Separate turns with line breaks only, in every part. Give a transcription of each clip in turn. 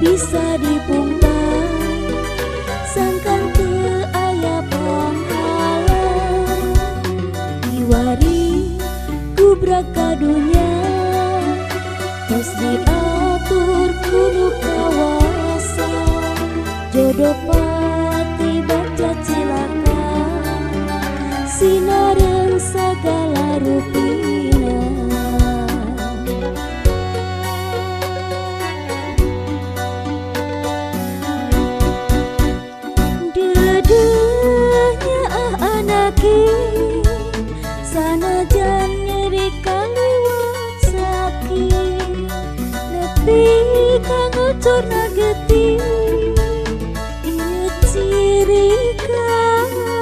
bisa dipungkam, sangkan teu aya panghalang. Diwari gubrak kadunya, tos diatur kudu kawasa. Jodoh pati baca cilaka, sinareung sagala rupina. Dedeuhnya anaki, sanajan nyeri kaliwat sakit, nepi ka ngucurna getih. Ieu ciri kasih.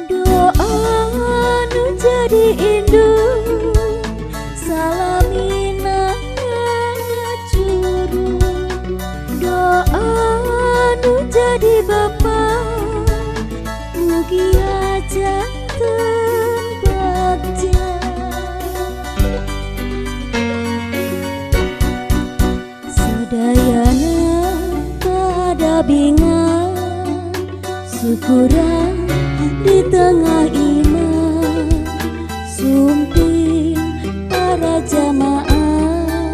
Doa nu jadi indung, salaminana curu. Doa nu jadi bapa, mugi aja bagja. Sadayana kada bingang, syukuran di tengah iman. Sumping para jamaah,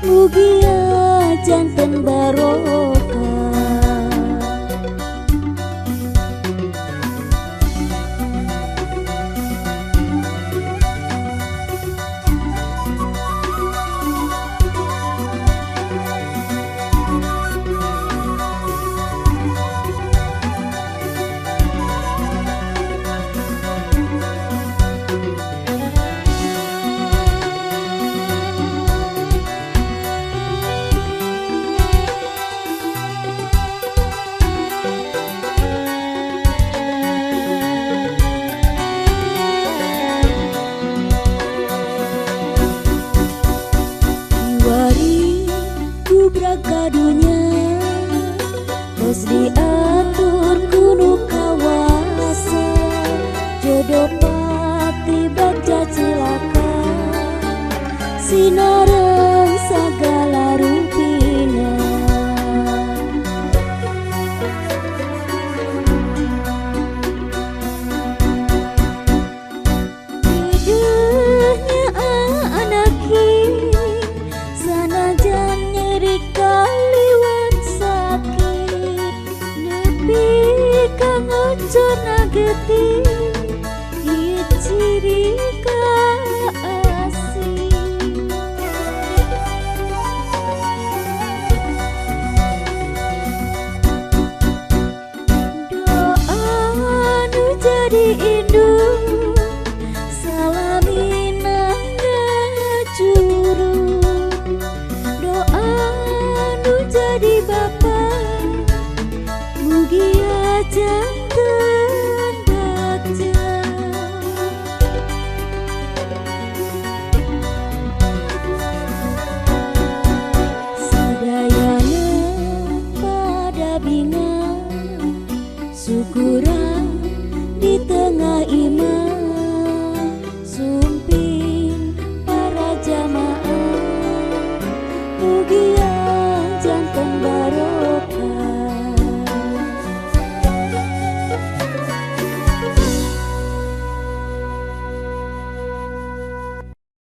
mugi janten barokah. Gubrak kadunya, tos diatur kudu kawasa. Jodoh pati baca cilaka, sinareung sagala rupina. Dedeuhnya anaki, sanajan nyeri kaliwat sakit, nepi ka ngucurna getih.